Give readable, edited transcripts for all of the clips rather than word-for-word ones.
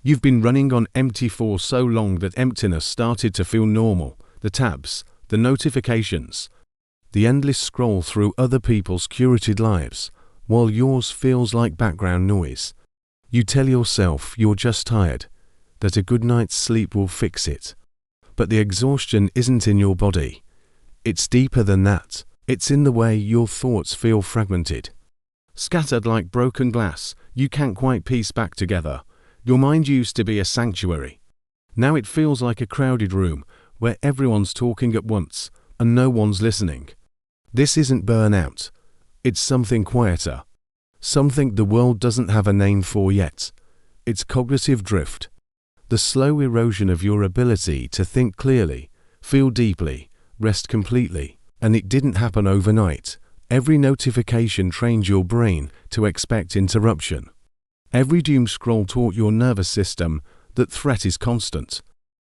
You've been running on empty for so long that emptiness started to feel normal. The tabs, the notifications, the endless scroll through other people's curated lives, while yours feels like background noise. You tell yourself you're just tired, that a good night's sleep will fix it. But the exhaustion isn't in your body. It's deeper than that. It's in the way your thoughts feel fragmented. Scattered like broken glass, you can't quite piece back together. Your mind used to be a sanctuary. Now it feels like a crowded room where everyone's talking at once and no one's listening. This isn't burnout. It's something quieter. Something the world doesn't have a name for yet. It's cognitive drift. The slow erosion of your ability to think clearly, feel deeply, rest completely. And it didn't happen overnight. Every notification trained your brain to expect interruption. Every doom scroll taught your nervous system that threat is constant.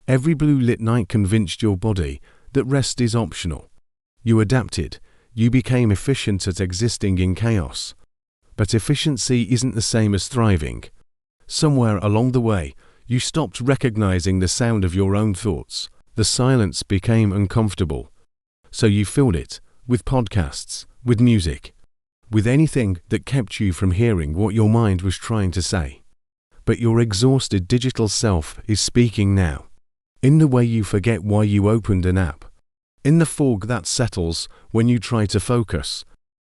Every blue-lit night convinced your body that rest is optional. You adapted. You became efficient at existing in chaos. But efficiency isn't the same as thriving. Somewhere along the way, you stopped recognizing the sound of your own thoughts. The silence became uncomfortable. So you filled it with podcasts, with music, with anything that kept you from hearing what your mind was trying to say. But your exhausted digital self is speaking now. In the way you forget why you opened an app. In the fog that settles when you try to focus.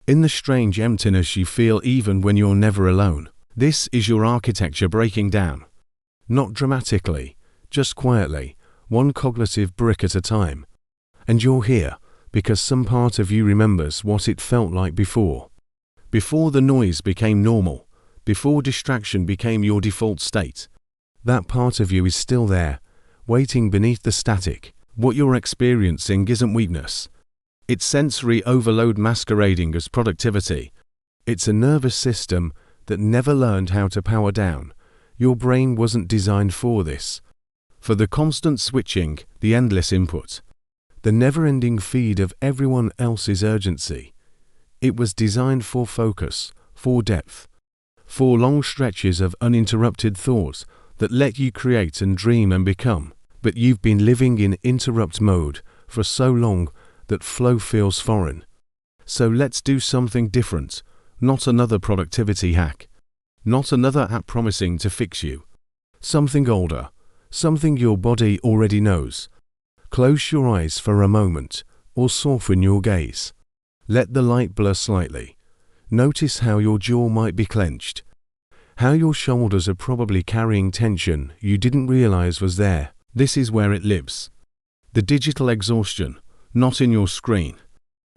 In the strange emptiness you feel even when you're never alone. This is your architecture breaking down. Not dramatically, just quietly, one cognitive brick at a time. And you're here because some part of you remembers what it felt like before. Before the noise became normal. Before distraction became your default state. That part of you is still there, waiting beneath the static. What you're experiencing isn't weakness. It's sensory overload masquerading as productivity. It's a nervous system that never learned how to power down. Your brain wasn't designed for this. For the constant switching, the endless input. The never-ending feed of everyone else's urgency. It was designed for focus, for depth, for long stretches of uninterrupted thought that let you create and dream and become. But you've been living in interrupt mode for so long that flow feels foreign. So let's do something different, not another productivity hack, not another app promising to fix you. Something older, something your body already knows. Close your eyes for a moment, or soften your gaze. Let the light blur slightly. Notice how your jaw might be clenched. How your shoulders are probably carrying tension you didn't realize was there. This is where it lives. The digital exhaustion, not in your screen.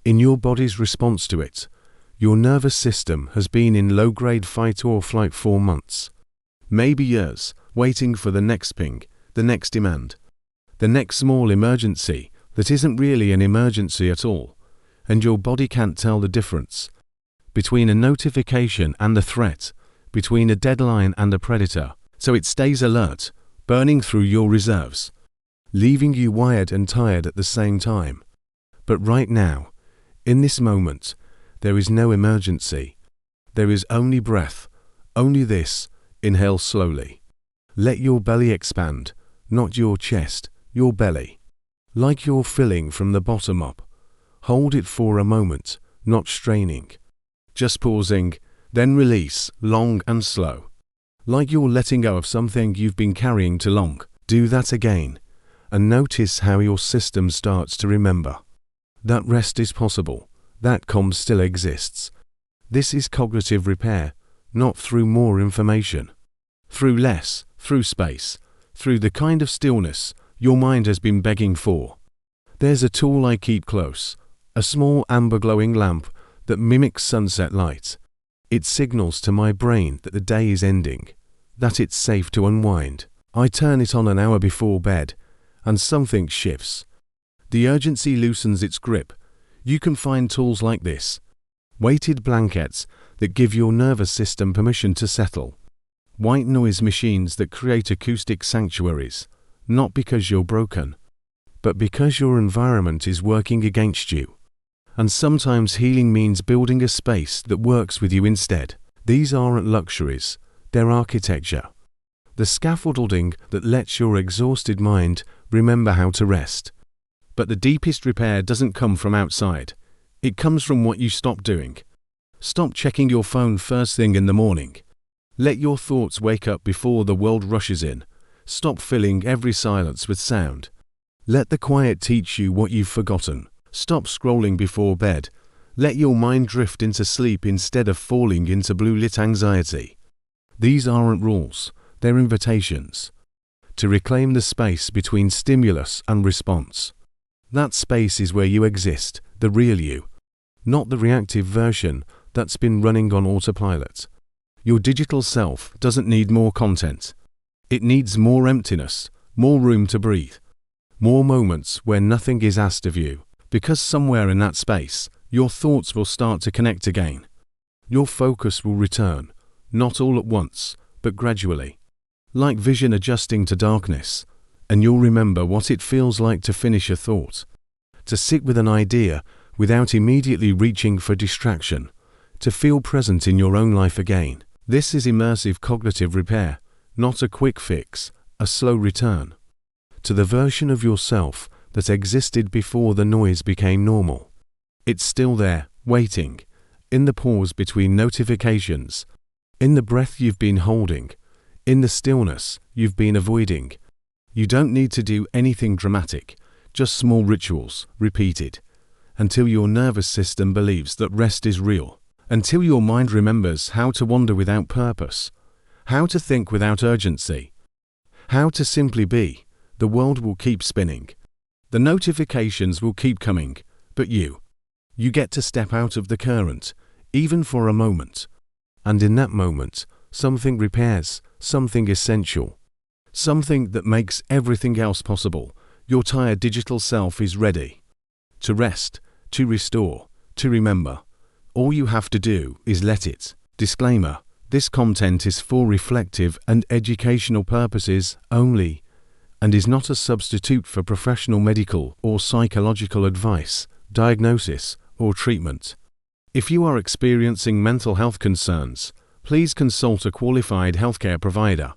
In your body's response to it. Your nervous system has been in low-grade fight or flight for months. Maybe years, waiting for the next ping, the next demand. The next small emergency that isn't really an emergency at all, and your body can't tell the difference between a notification and the threat, between a deadline and a predator, so it stays alert, burning through your reserves, leaving you wired and tired at the same time. But right now, in this moment, there is no emergency. There is only breath, only this. Inhale slowly. Let your belly expand, not your chest. Your belly. Like you're filling from the bottom up. Hold it for a moment, not straining. Just pausing, then release, long and slow. Like you're letting go of something you've been carrying too long. Do that again, and notice how your system starts to remember. That rest is possible, that calm still exists. This is cognitive repair, not through more information. Through less, through space, through the kind of stillness your mind has been begging for. There's a tool I keep close, a small amber glowing lamp that mimics sunset light. It signals to my brain that the day is ending, that it's safe to unwind. I turn it on an hour before bed, and something shifts. The urgency loosens its grip. You can find tools like this. Weighted blankets that give your nervous system permission to settle. White noise machines that create acoustic sanctuaries. Not because you're broken, but because your environment is working against you. And sometimes healing means building a space that works with you instead. These aren't luxuries, they're architecture. the scaffolding that lets your exhausted mind remember how to rest. But the deepest repair doesn't come from outside. It comes from what you stop doing. Stop checking your phone first thing in the morning. Let your thoughts wake up before the world rushes in. Stop filling every silence with sound. Let the quiet teach you what you've forgotten. Stop scrolling before bed. Let your mind drift into sleep instead of falling into blue-lit anxiety. These aren't rules, they're invitations. To reclaim the space between stimulus and response. That space is where you exist, the real you. Not the reactive version that's been running on autopilot. Your digital self doesn't need more content. It needs more emptiness, more room to breathe. More moments where nothing is asked of you, because somewhere in that space, your thoughts will start to connect again. Your focus will return, not all at once, but gradually. Like vision adjusting to darkness, and you'll remember what it feels like to finish a thought. To sit with an idea without immediately reaching for distraction. To feel present in your own life again. This is immersive cognitive repair, not a quick fix, a slow return. To the version of yourself that existed before the noise became normal. It's still there, waiting, in the pause between notifications, in the breath you've been holding, in the stillness you've been avoiding. You don't need to do anything dramatic, just small rituals, repeated, until your nervous system believes that rest is real, until your mind remembers how to wander without purpose, how to think without urgency, how to simply be. The world will keep spinning. The notifications will keep coming, but you get to step out of the current, even for a moment. And in that moment, something repairs, something essential, something that makes everything else possible. Your tired digital self is ready to rest, to restore, to remember. All you have to do is let it. Disclaimer: this content is for reflective and educational purposes only, and is not a substitute for professional medical or psychological advice, diagnosis, or treatment. If you are experiencing mental health concerns, please consult a qualified healthcare provider.